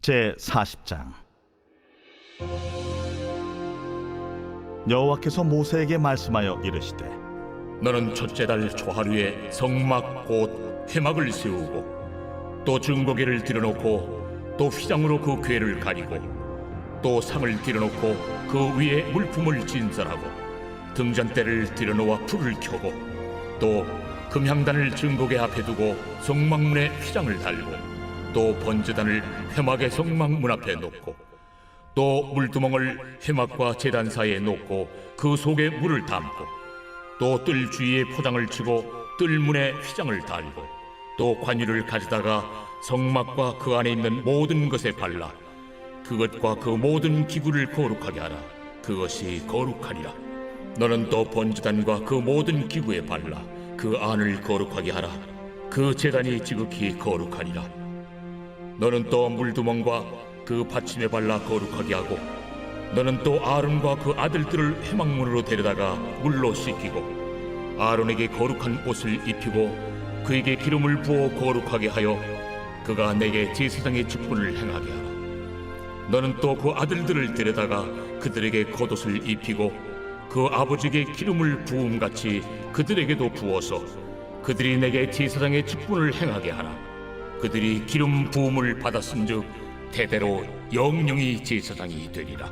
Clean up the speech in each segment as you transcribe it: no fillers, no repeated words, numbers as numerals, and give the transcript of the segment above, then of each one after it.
제 40장. 여호와께서 모세에게 말씀하여 이르시되 너는 첫째 달 초하루에 성막 곧 회막을 세우고 또 증거궤를 들여놓고 또 휘장으로 그 궤를 가리고 또 상을 들여놓고 그 위에 물품을 진설하고 등잔대를 들여놓아 불을 켜고 또 금향단을 증거궤 앞에 두고 성막문에 휘장을 달고 또 번제단을 회막의 성막문 앞에 놓고 또 물두멍을 회막과 제단 사이에 놓고 그 속에 물을 담고 또 뜰 주위에 포장을 치고 뜰문에 휘장을 달고 또 관유를 가져다가 성막과 그 안에 있는 모든 것에 발라 그것과 그 모든 기구를 거룩하게 하라. 그것이 거룩하리라. 너는 또 번제단과 그 모든 기구에 발라 그 안을 거룩하게 하라. 그 제단이 지극히 거룩하리라. 너는 또 물두멍과 그 받침에 발라 거룩하게 하고 너는 또 아론과 그 아들들을 회막문으로 데려다가 물로 씻기고 아론에게 거룩한 옷을 입히고 그에게 기름을 부어 거룩하게 하여 그가 내게 제사장의 직분을 행하게 하라. 너는 또 그 아들들을 데려다가 그들에게 겉옷을 입히고 그 아버지에게 기름을 부음같이 그들에게도 부어서 그들이 내게 제사장의 직분을 행하게 하라. 그들이 기름 부음을 받았은즉 대대로 영영이 제사장이 되리라.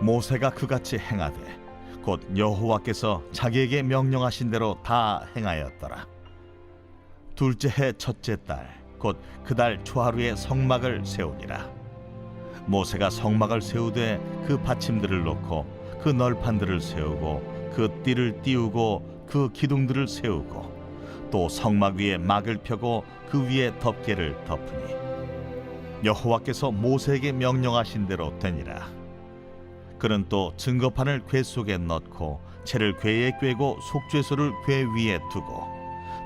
모세가 그같이 행하되 곧 여호와께서 자기에게 명령하신 대로 다 행하였더라. 둘째 해 첫째 달 곧 그 달 초하루에 성막을 세우니라. 모세가 성막을 세우되 그 받침들을 놓고 그 널판들을 세우고 그 띠를 띄우고 그 기둥들을 세우고 또 성막 위에 막을 펴고 그 위에 덮개를 덮으니 여호와께서 모세에게 명령하신 대로 되니라. 그는 또 증거판을 궤 속에 넣고 채를 궤에 꿰고 속죄소를 궤 위에 두고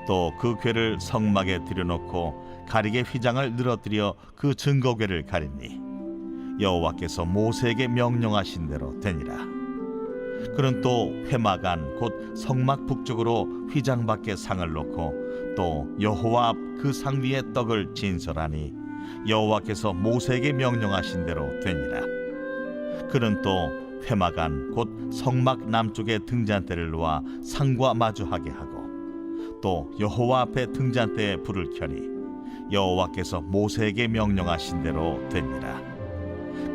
또 그 궤를 성막에 들여놓고 가리개 휘장을 늘어뜨려 그 증거궤를 가리니 여호와께서 모세에게 명령하신 대로 되니라. 그는 또 회막 안 곧 성막 북쪽으로 휘장 밖에 상을 놓고 또 여호와 앞 그 상 위에 떡을 진설하니 여호와께서 모세에게 명령하신 대로 되니라. 그는 또 회막 안 곧 성막 남쪽에 등잔대를 놓아 상과 마주하게 하고 또 여호와 앞에 등잔대에 불을 켜니 여호와께서 모세에게 명령하신 대로 되니라.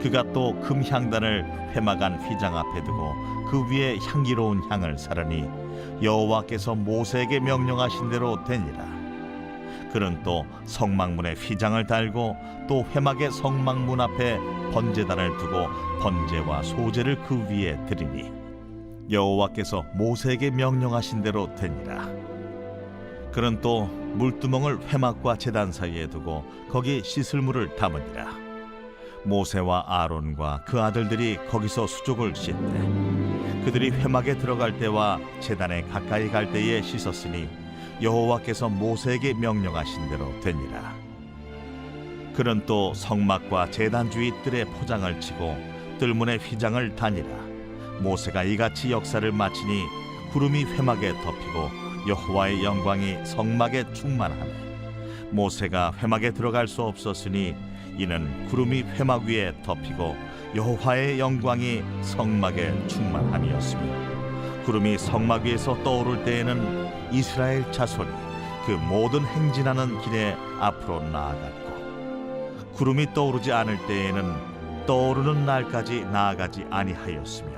그가 또 금향단을 회막 안 휘장 앞에 두고 그 위에 향기로운 향을 사르니 여호와께서 모세에게 명령하신 대로 되니라. 그는 또 성막문에 휘장을 달고 또 회막의 성막문 앞에 번제단을 두고 번제와 소제를 그 위에 드리니 여호와께서 모세에게 명령하신 대로 되니라. 그는 또 물두멍을 회막과 제단 사이에 두고 거기 씻을 물을 담으니라. 모세와 아론과 그 아들들이 거기서 수족을 씻되 그들이 회막에 들어갈 때와 제단에 가까이 갈 때에 씻었으니 여호와께서 모세에게 명령하신 대로 되니라. 그는 또 성막과 제단 주위 뜰에 포장을 치고 뜰문에 휘장을 다니라. 모세가 이같이 역사를 마치니 구름이 회막에 덮이고 여호와의 영광이 성막에 충만하매 모세가 회막에 들어갈 수 없었으니 이는 구름이 회막 위에 덮이고 여호와의 영광이 성막에 충만함이었으며 구름이 성막 위에서 떠오를 때에는 이스라엘 자손이 그 모든 행진하는 길에 앞으로 나아갔고 구름이 떠오르지 않을 때에는 떠오르는 날까지 나아가지 아니하였으며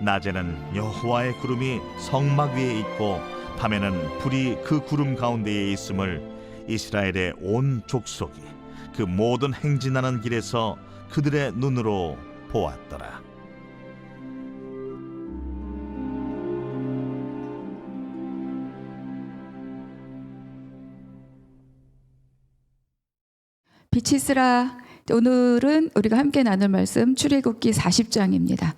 낮에는 여호와의 구름이 성막 위에 있고 밤에는 불이 그 구름 가운데에 있음을 이스라엘의 온 족속이 그 모든 행진하는 길에서 그들의 눈으로 보았더라. 빛이 있으라. 오늘은 우리가 함께 나눌 말씀 출애굽기 40장입니다.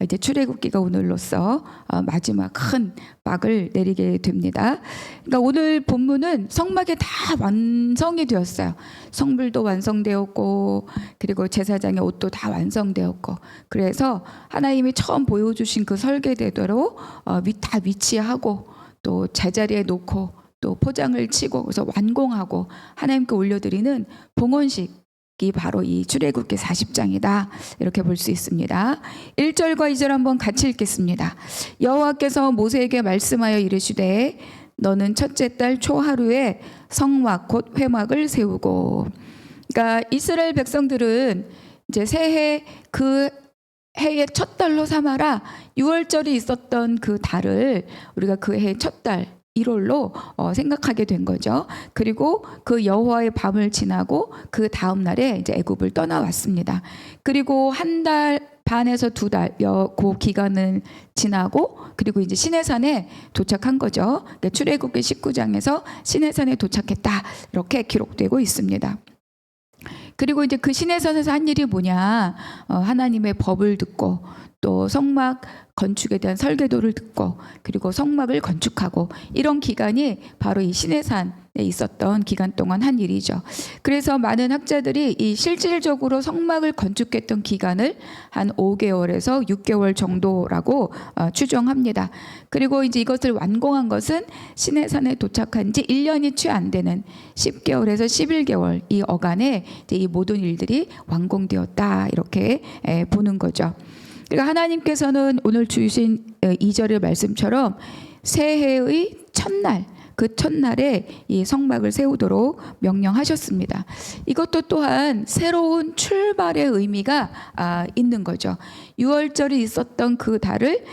이제 출애굽기가 오늘로써 마지막 큰 막을 내리게 됩니다. 그러니까 오늘 본문은 성막이 다 완성이 되었어요. 성물도 완성되었고 그리고 제사장의 옷도 다 완성되었고 그래서 하나님이 처음 보여주신 그 설계대로 다 위치하고 또 제자리에 놓고 또 포장을 치고 그래서 완공하고 하나님께 올려드리는 봉헌식 이 바로 이 출애굽기 40장이다. 이렇게 볼 수 있습니다. 1절과 2절 한번 같이 읽겠습니다. 여호와께서 모세에게 말씀하여 이르시되 너는 첫째 달 초하루에 성막 곧 회막을 세우고. 그러니까 이스라엘 백성들은 이제 새해 그 해의 첫 달로 삼아라. 6월절이 있었던 그 달을 우리가 그 해의 첫 달 1월로 생각하게 된 거죠. 그리고 그 여호와의 밤을 지나고 그 다음 날에 이제 애굽을 떠나왔습니다. 그리고 한 달 반에서 두 달, 그 기간을 지나고 그리고 이제 시내산에 도착한 거죠. 그러니까 출애굽기 19장에서 시내산에 도착했다 이렇게 기록되고 있습니다. 그리고 이제 그 시내산에서 한 일이 뭐냐? 하나님의 법을 듣고 또 성막 건축에 대한 설계도를 듣고 그리고 성막을 건축하고 이런 기간이 바로 이 시내산에 있었던 기간 동안 한 일이죠. 그래서 많은 학자들이 이 실질적으로 성막을 건축했던 기간을 한 5개월에서 6개월 정도라고 추정합니다. 그리고 이제 이것을 완공한 것은 시내산에 도착한 지 1년이 채 안 되는 10개월에서 11개월 이 어간에 이제 이 모든 일들이 완공되었다 이렇게 보는 거죠. 그러니까 하나님께서는 오늘 주신 2절의 말씀처럼 새해의 첫날, 그 첫날에 이 성막을 세우도록 명령하셨습니다. 이것도 또한 새로운 출발의 의미가 있는 거죠. 6월절이 있었던 그 달을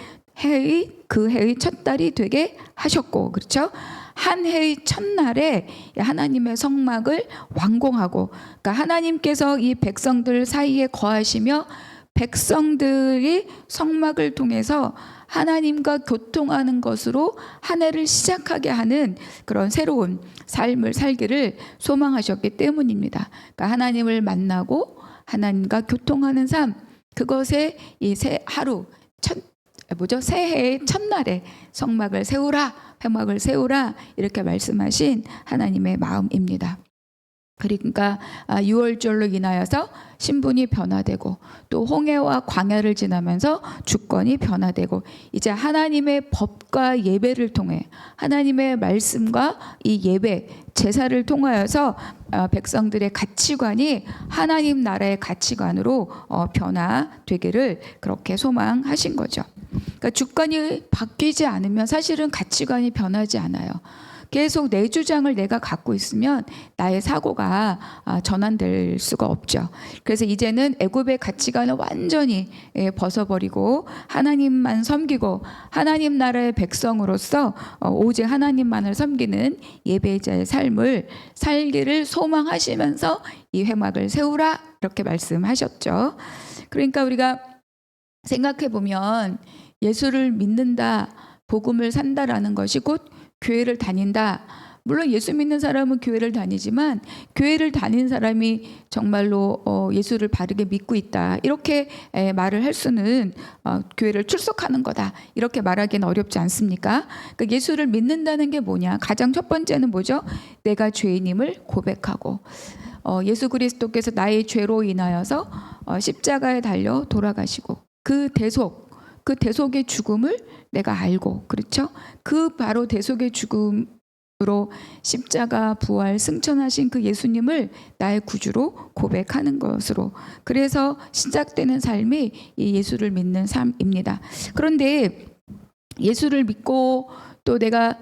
그 해의 첫 달이 되게 하셨고, 그렇죠? 한 해의 첫날에 하나님의 성막을 완공하고, 그러니까 하나님께서 이 백성들 사이에 거하시며 백성들이 성막을 통해서 하나님과 교통하는 것으로 한 해를 시작하게 하는 그런 새로운 삶을 살기를 소망하셨기 때문입니다. 그러니까 하나님을 만나고 하나님과 교통하는 삶, 그것에 이 새해의 첫날에 성막을 세우라, 회막을 세우라 이렇게 말씀하신 하나님의 마음입니다. 그러니까 6월절로 인하여서 신분이 변화되고 또 홍해와 광야를 지나면서 주권이 변화되고 이제 하나님의 법과 예배를 통해 하나님의 말씀과 이 예배 제사를 통하여서 백성들의 가치관이 하나님 나라의 가치관으로 변화되기를 그렇게 소망하신 거죠. 그러니까 주권이 바뀌지 않으면 사실은 가치관이 변하지 않아요. 계속 내 주장을 내가 갖고 있으면 나의 사고가 전환될 수가 없죠. 그래서 이제는 애굽의 가치관을 완전히 벗어버리고 하나님만 섬기고 하나님 나라의 백성으로서 오직 하나님만을 섬기는 예배자의 삶을 살기를 소망하시면서 이 회막을 세우라 이렇게 말씀하셨죠. 그러니까 우리가 생각해 보면 예수를 믿는다, 복음을 산다라는 것이 곧 교회를 다닌다. 물론 예수 믿는 사람은 교회를 다니지만 교회를 다니는 사람이 정말로 예수를 바르게 믿고 있다. 이렇게 말을 할 수는 교회를 출석하는 거다. 이렇게 말하기는 어렵지 않습니까? 그러니까 예수를 믿는다는 게 뭐냐? 가장 첫 번째는 뭐죠? 내가 죄인임을 고백하고 예수 그리스도께서 나의 죄로 인하여서 십자가에 달려 돌아가시고 그 대속의 죽음을 내가 알고, 그렇죠? 그 바로 대속의 죽음으로 십자가 부활 승천하신 그 예수님을 나의 구주로 고백하는 것으로, 그래서 시작되는 삶이 이 예수를 믿는 삶입니다. 그런데 예수를 믿고 또 내가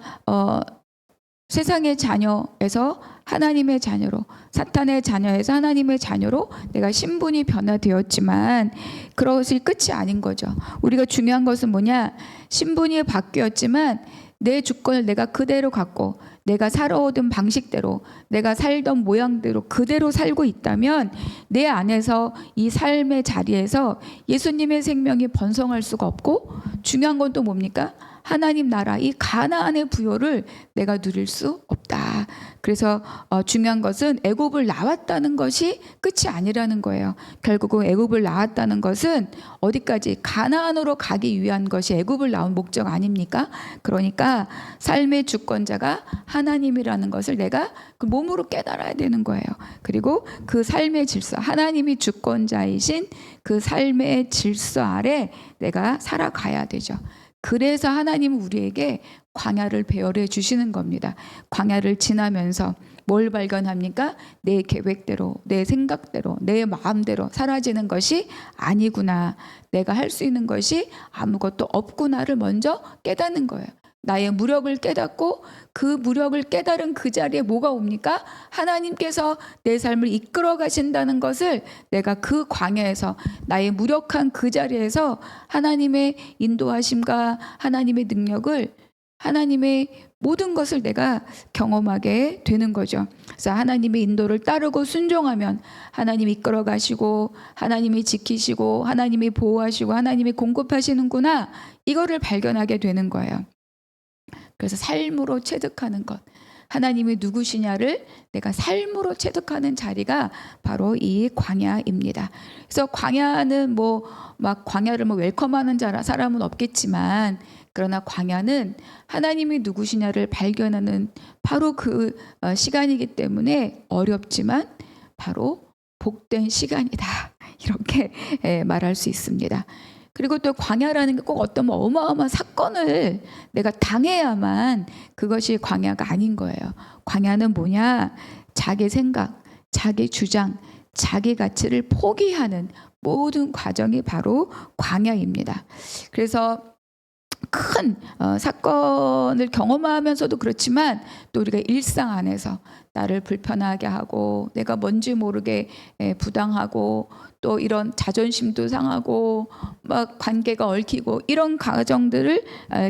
세상의 자녀에서 하나님의 자녀로, 사탄의 자녀에서 하나님의 자녀로 내가 신분이 변화되었지만 그것이 끝이 아닌 거죠. 우리가 중요한 것은 뭐냐? 신분이 바뀌었지만 내 주권을 내가 그대로 갖고 내가 살아오던 방식대로 내가 살던 모양대로 그대로 살고 있다면 내 안에서 이 삶의 자리에서 예수님의 생명이 번성할 수가 없고, 중요한 건 또 뭡니까? 하나님 나라 이 가나안의 부요를 내가 누릴 수 없다. 그래서 중요한 것은 애굽을 나왔다는 것이 끝이 아니라는 거예요. 결국은 애굽을 나왔다는 것은 어디까지? 가나안으로 가기 위한 것이 애굽을 나온 목적 아닙니까? 그러니까 삶의 주권자가 하나님이라는 것을 내가 그 몸으로 깨달아야 되는 거예요. 그리고 그 삶의 질서, 하나님이 주권자이신 그 삶의 질서 아래 내가 살아가야 되죠. 그래서 하나님은 우리에게 광야를 배열해 주시는 겁니다. 광야를 지나면서 뭘 발견합니까? 내 계획대로, 내 생각대로, 내 마음대로 사라지는 것이 아니구나. 내가 할 수 있는 것이 아무것도 없구나를 먼저 깨닫는 거예요. 나의 무력을 깨닫고 그 무력을 깨달은 그 자리에 뭐가 옵니까? 하나님께서 내 삶을 이끌어 가신다는 것을 내가 그 광야에서 나의 무력한 그 자리에서 하나님의 인도하심과 하나님의 능력을 하나님의 모든 것을 내가 경험하게 되는 거죠. 그래서 하나님의 인도를 따르고 순종하면 하나님이 이끌어 가시고 하나님이 지키시고 하나님이 보호하시고 하나님이 공급하시는구나. 이거를 발견하게 되는 거예요. 그래서 삶으로 체득하는 것, 하나님이 누구시냐를 내가 삶으로 체득하는 자리가 바로 이 광야입니다. 그래서 광야는 막 광야를 웰컴하는 사람은 없겠지만, 그러나 광야는 하나님이 누구시냐를 발견하는 바로 그 시간이기 때문에 어렵지만 바로 복된 시간이다, 이렇게 말할 수 있습니다. 그리고 또 광야라는 게 꼭 어떤 어마어마한 사건을 내가 당해야만 그것이 광야가 아닌 거예요. 광야는 뭐냐? 자기 생각, 자기 주장, 자기 가치를 포기하는 모든 과정이 바로 광야입니다. 그래서 큰 사건을 경험하면서도 그렇지만 또 우리가 일상 안에서 나를 불편하게 하고 내가 뭔지 모르게 부당하고 또 이런 자존심도 상하고 막 관계가 얽히고 이런 과정들을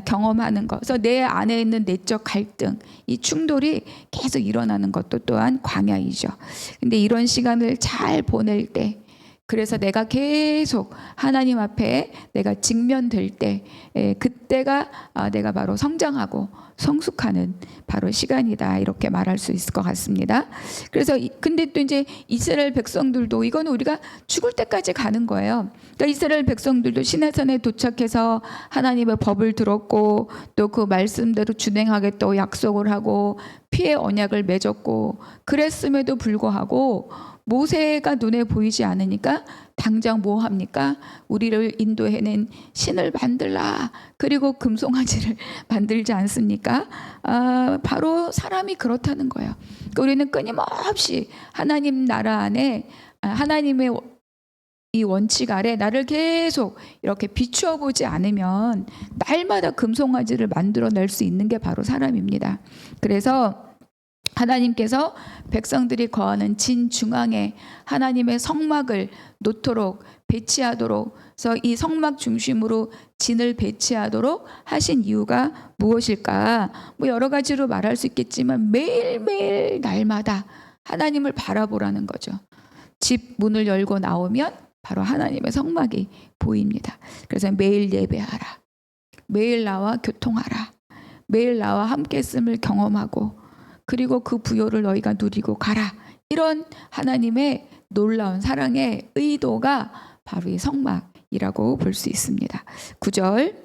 경험하는 것. 그래서 내 안에 있는 내적 갈등, 이 충돌이 계속 일어나는 것도 또한 광야이죠. 근데 이런 시간을 잘 보낼 때, 그래서 내가 계속 하나님 앞에 내가 직면될 때, 그때가 내가 바로 성장하고 성숙하는 바로 시간이다, 이렇게 말할 수 있을 것 같습니다. 그래서 근데 또 이제 이스라엘 백성들도 이거는 우리가 죽을 때까지 가는 거예요. 그러니까 이스라엘 백성들도 시내산에 도착해서 하나님의 법을 들었고 또 그 말씀대로 준행하겠다고 약속을 하고 피의 언약을 맺었고, 그랬음에도 불구하고 모세가 눈에 보이지 않으니까 당장 뭐 합니까? 우리를 인도해낸 신을 만들라. 그리고 금송아지를 만들지 않습니까? 바로 사람이 그렇다는 거예요. 그러니까 우리는 끊임없이 하나님 나라 안에 하나님의 이 원칙 아래 나를 계속 이렇게 비추어 보지 않으면 날마다 금송아지를 만들어낼 수 있는 게 바로 사람입니다. 그래서 하나님께서 백성들이 거하는 진 중앙에 하나님의 성막을 놓도록 배치하도록, 그래서 이 성막 중심으로 진을 배치하도록 하신 이유가 무엇일까? 여러 가지로 말할 수 있겠지만 매일매일 날마다 하나님을 바라보라는 거죠. 집 문을 열고 나오면 바로 하나님의 성막이 보입니다. 그래서 매일 예배하라, 매일 나와 교통하라, 매일 나와 함께 있음을 경험하고 그리고 그 부요를 너희가 누리고 가라. 이런 하나님의 놀라운 사랑의 의도가 바로 이 성막이라고 볼 수 있습니다. 9절,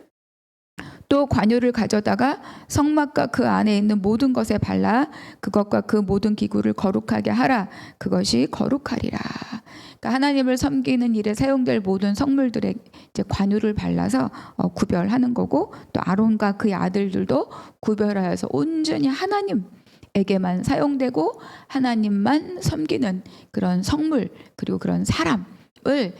또 관유를 가져다가 성막과 그 안에 있는 모든 것에 발라 그것과 그 모든 기구를 거룩하게 하라. 그것이 거룩하리라. 그러니까 하나님을 섬기는 일에 사용될 모든 성물들에 이제 관유를 발라서 구별하는 거고, 또 아론과 그의 아들들도 구별하여서 온전히 하나님 에게만 사용되고 하나님만 섬기는 그런 성물, 그리고 그런 사람을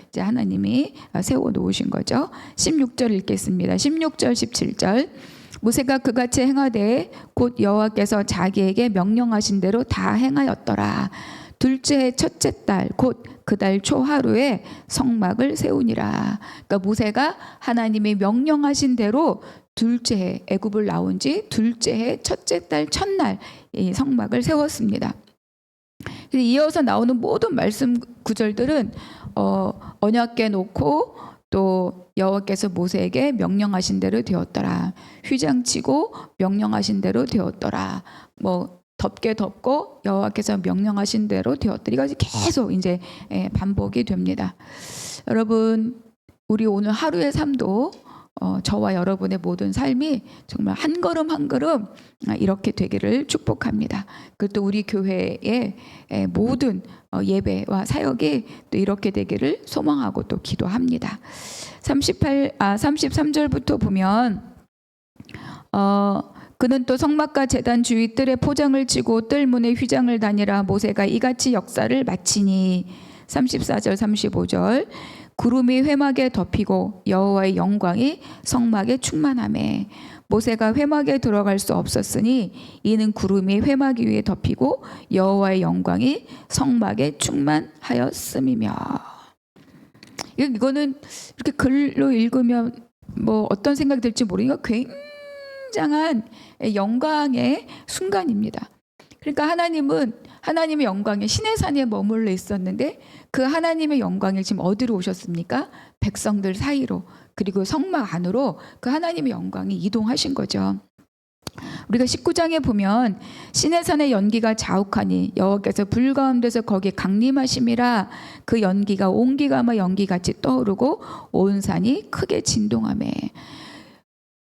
이제 하나님이 세워 놓으신 거죠. 16절 읽겠습니다. 16절 17절. 모세가 그같이 행하되 곧 여호와께서 자기에게 명령하신 대로 다 행하였더라. 둘째 해 첫째 달 곧 그 달 초하루에 성막을 세우니라. 그러니까 모세가 하나님이 명령하신 대로 둘째 해, 애굽을 나온 지 둘째 해 첫째 달 첫날 이 성막을 세웠습니다. 이어서 나오는 모든 말씀 구절들은 언약궤 놓고 또 여호와께서 모세에게 명령하신 대로 되었더라. 휘장치고 명령하신 대로 되었더라. 덮게 덮고 여호와께서 명령하신 대로 되었더라. 이것이 계속 이제 반복이 됩니다. 여러분, 우리 오늘 하루의 삶도 저와 여러분의 모든 삶이 정말 한 걸음 한 걸음 이렇게 되기를 축복합니다. 그리고 또 우리 교회의 모든 예배와 사역이 또 이렇게 되기를 소망하고 또 기도합니다. 33절부터 보면 그는 또 성막과 제단 주위 뜰에 포장을 치고 뜰 문에 휘장을 다니라. 모세가 이같이 역사를 마치니 34절 35절 구름이 회막에 덮이고 여호와의 영광이 성막에 충만하매 모세가 회막에 들어갈 수 없었으니 이는 구름이 회막 위에 덮이고 여호와의 영광이 성막에 충만하였음이며. 이거는 이렇게 글로 읽으면 뭐 어떤 생각이 들지 모르니까 굉장한 영광의 순간입니다. 그러니까 하나님의 영광이 시내산에 머물러 있었는데 그 하나님의 영광이 지금 어디로 오셨습니까? 백성들 사이로, 그리고 성막 안으로 그 하나님의 영광이 이동하신 거죠. 우리가 19장에 보면 시내산의 연기가 자욱하니 여호와께서 불 가운데서 거기에 강림하심이라. 그 연기가 온기가마 연기같이 떠오르고 온 산이 크게 진동하매.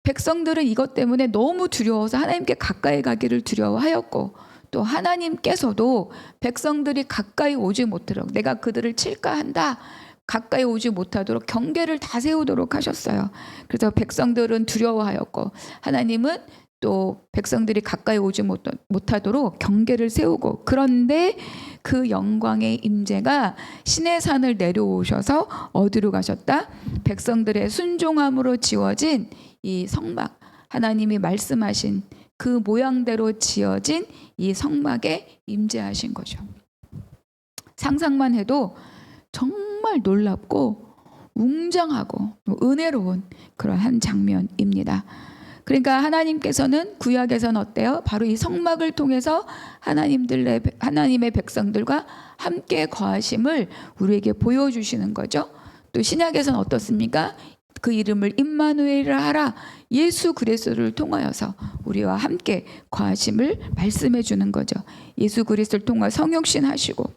백성들은 이것 때문에 너무 두려워서 하나님께 가까이 가기를 두려워하였고, 또 하나님께서도 백성들이 가까이 오지 못하도록, 내가 그들을 칠까 한다, 가까이 오지 못하도록 경계를 다 세우도록 하셨어요. 그래서 백성들은 두려워하였고, 하나님은 또 백성들이 가까이 오지 못하도록 경계를 세우고, 그런데 그 영광의 임재가 시내산을 내려오셔서 어디로 가셨다? 백성들의 순종함으로 지어진 이 성막, 하나님이 말씀하신 그 모양대로 지어진 이 성막에 임재하신 거죠. 상상만 해도 정말 놀랍고 웅장하고 은혜로운 그런 한 장면입니다. 그러니까 하나님께서는 구약에서는 어때요? 바로 이 성막을 통해서 하나님의 백성들과 함께 거하심을 우리에게 보여주시는 거죠. 또 신약에서는 어떻습니까? 그 이름을 임마누엘이라 하라. 예수 그리스도를 통하여서 우리와 함께 거하심을 말씀해 주는 거죠. 예수 그리스도를 통하 성육신 하시고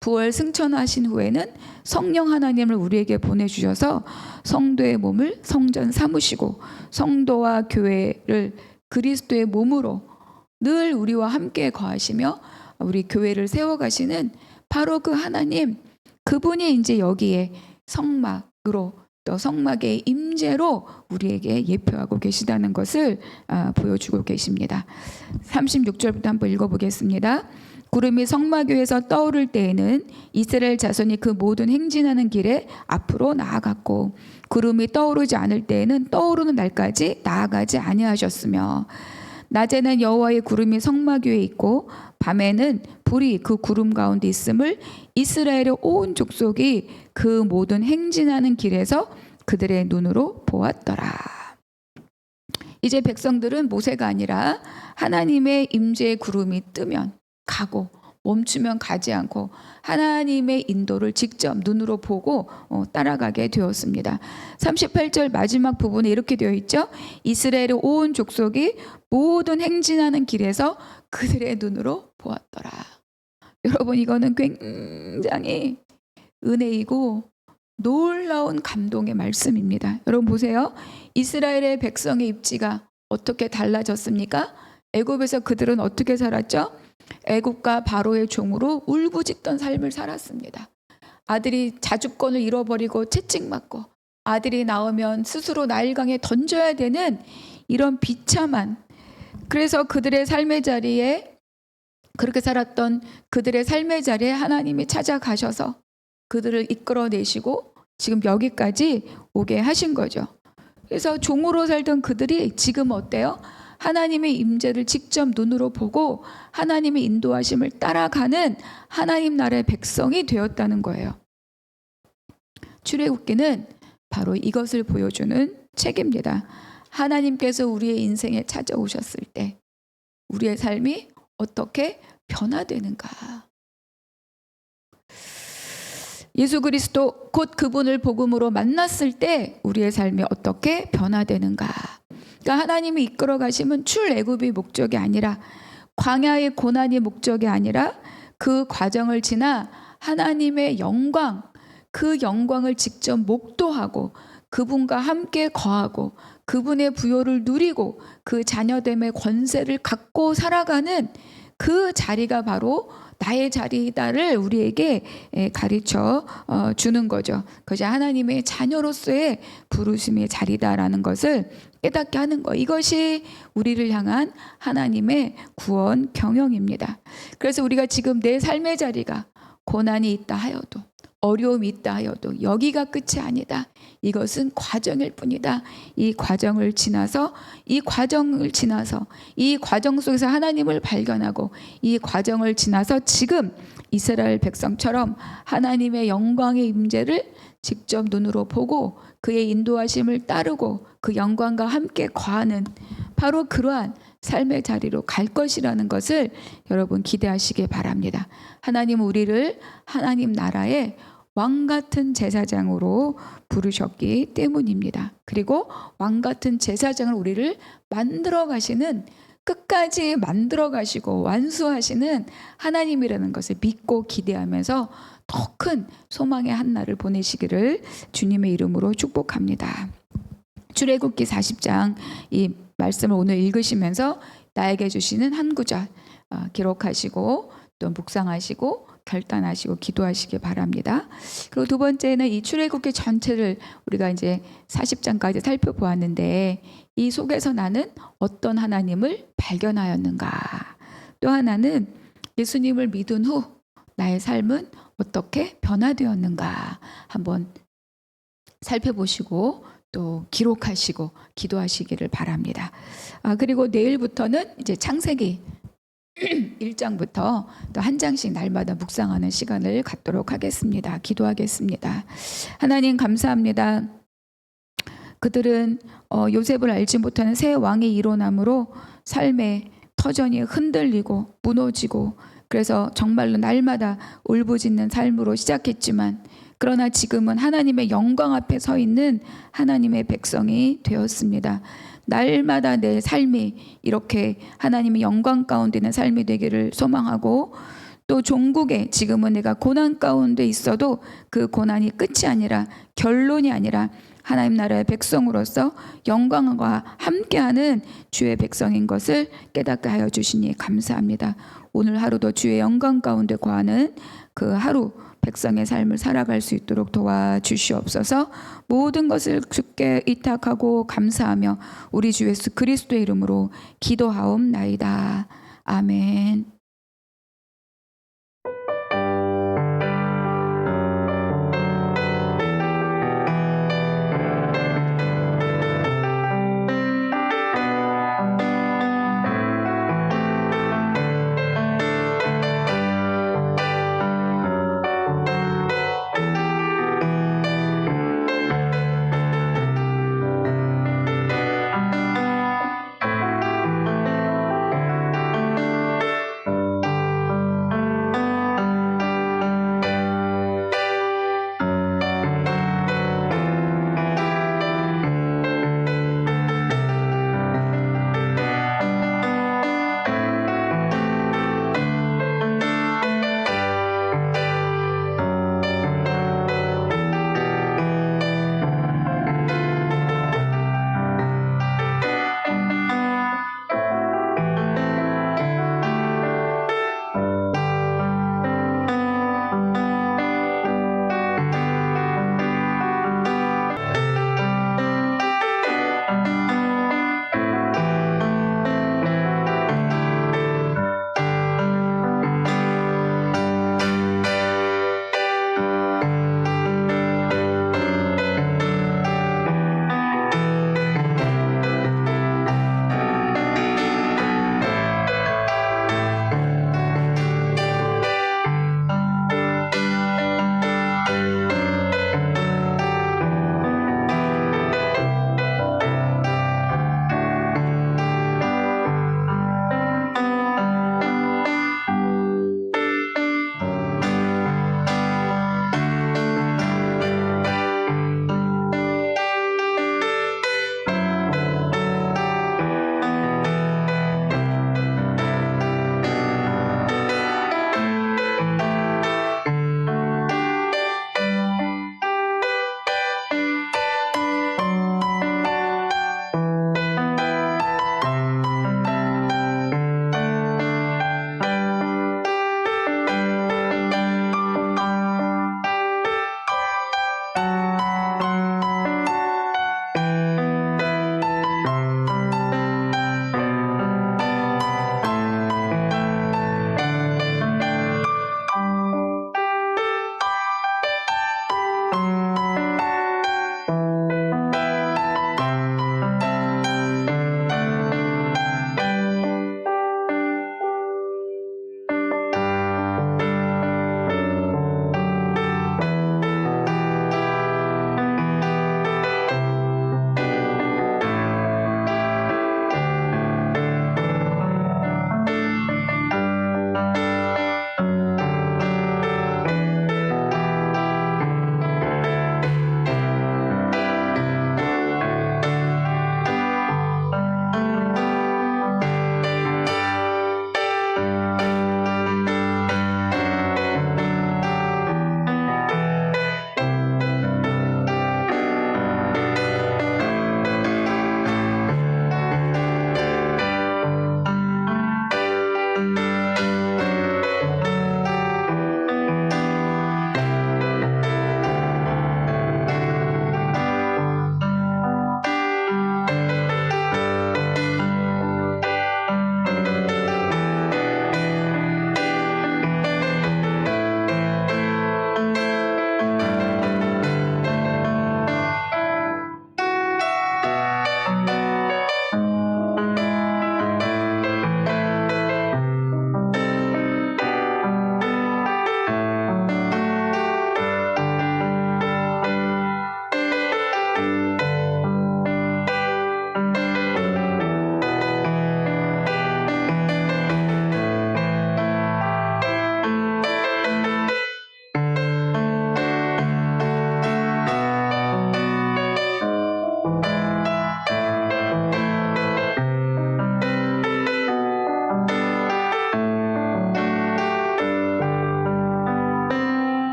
부활 승천하신 후에는 성령 하나님을 우리에게 보내주셔서 성도의 몸을 성전 삼으시고 성도와 교회를 그리스도의 몸으로 늘 우리와 함께 거하시며 우리 교회를 세워가시는 바로 그 하나님, 그분이 이제 여기에 성막으로, 또 성막의 임재로 우리에게 예표하고 계시다는 것을 보여주고 계십니다. 36절부터 한번 읽어보겠습니다. 구름이 성막 위에서 떠오를 때에는 이스라엘 자손이 그 모든 행진하는 길에 앞으로 나아갔고, 구름이 떠오르지 않을 때에는 떠오르는 날까지 나아가지 아니하셨으며, 낮에는 여호와의 구름이 성막 위에 있고 밤에는 불이 그 구름 가운데 있음을 이스라엘의 온 족속이 그 모든 행진하는 길에서 그들의 눈으로 보았더라. 이제 백성들은 모세가 아니라 하나님의 임재의 구름이 뜨면 가고 멈추면 가지 않고 하나님의 인도를 직접 눈으로 보고 따라가게 되었습니다. 38절 마지막 부분에 이렇게 되어 있죠. 이스라엘의 온 족속이 모든 행진하는 길에서 그들의 눈으로 보았더라. 여러분, 이거는 굉장히 은혜이고 놀라운 감동의 말씀입니다. 여러분 보세요. 이스라엘의 백성의 입지가 어떻게 달라졌습니까? 애굽에서 그들은 어떻게 살았죠? 애굽과 바로의 종으로 울부짖던 삶을 살았습니다. 아들이 자주권을 잃어버리고 채찍맞고 아들이 나오면 스스로 나일강에 던져야 되는 이런 비참한, 그래서 그들의 삶의 자리에, 그렇게 살았던 그들의 삶의 자리에 하나님이 찾아가셔서 그들을 이끌어내시고 지금 여기까지 오게 하신 거죠. 그래서 종으로 살던 그들이 지금 어때요? 하나님의 임재를 직접 눈으로 보고 하나님의 인도하심을 따라가는 하나님 나라의 백성이 되었다는 거예요. 출애굽기는 바로 이것을 보여주는 책입니다. 하나님께서 우리의 인생에 찾아오셨을 때 우리의 삶이 어떻게 변화되는가. 예수 그리스도 곧 그분을 복음으로 만났을 때 우리의 삶이 어떻게 변화되는가. 그러니까 하나님이 이끌어 가심은 출애굽이 목적이 아니라, 광야의 고난이 목적이 아니라, 그 과정을 지나 하나님의 영광, 그 영광을 직접 목도하고 그분과 함께 거하고 그분의 부요를 누리고 그 자녀됨의 권세를 갖고 살아가는 그 자리가 바로 나의 자리다를 우리에게 가르쳐 주는 거죠. 그것이 하나님의 자녀로서의 부르심의 자리다라는 것을 깨닫게 하는 거. 이것이 우리를 향한 하나님의 구원 경영입니다. 그래서 우리가 지금 내 삶의 자리가 고난이 있다 하여도, 어려움이 있다 하여도 여기가 끝이 아니다. 이것은 과정일 뿐이다. 이 과정 속에서 하나님을 발견하고, 이 과정을 지나서 지금 이스라엘 백성처럼 하나님의 영광의 임재를 직접 눈으로 보고 그의 인도하심을 따르고 그 영광과 함께 거하는 바로 그러한 삶의 자리로 갈 것이라는 것을 여러분 기대하시기 바랍니다. 하나님은 우리를 하나님 나라의 왕같은 제사장으로 부르셨기 때문입니다. 그리고 왕같은 제사장을 우리를 만들어 가시는, 끝까지 만들어 가시고 완수하시는 하나님이라는 것을 믿고 기대하면서 더 큰 소망의 한 날을 보내시기를 주님의 이름으로 축복합니다. 출애굽기 40장 이 말씀을 오늘 읽으시면서 나에게 주시는 한 구절 기록하시고 또 묵상하시고 결단하시고 기도하시기 바랍니다. 그리고 두 번째는 이 출애굽기 전체를 우리가 이제 40장까지 살펴보았는데, 이 속에서 나는 어떤 하나님을 발견하였는가? 또 하나는 예수님을 믿은 후 나의 삶은 어떻게 변화되었는가? 한번 살펴보시고 또 기록하시고 기도하시기를 바랍니다. 그리고 내일부터는 이제 창세기 1장부터 또 한 장씩 날마다 묵상하는 시간을 갖도록 하겠습니다. 기도하겠습니다. 하나님 감사합니다. 그들은 요셉을 알지 못하는 새 왕의 일어남으로 삶의 터전이 흔들리고 무너지고, 그래서 정말로 날마다 울부짖는 삶으로 시작했지만, 그러나 지금은 하나님의 영광 앞에 서 있는 하나님의 백성이 되었습니다. 날마다 내 삶이 이렇게 하나님의 영광 가운데 있는 삶이 되기를 소망하고, 또 종국에 지금은 내가 고난 가운데 있어도 그 고난이 끝이 아니라, 결론이 아니라 하나님 나라의 백성으로서 영광과 함께하는 주의 백성인 것을 깨닫게 하여 주시니 감사합니다. 오늘 하루도 주의 영광 가운데 거하는 그 하루 백성의 삶을 살아갈 수 있도록 도와주시옵소서. 모든 것을 주께 의탁하고 감사하며 우리 주 예수 그리스도의 이름으로 기도하옵나이다. 아멘.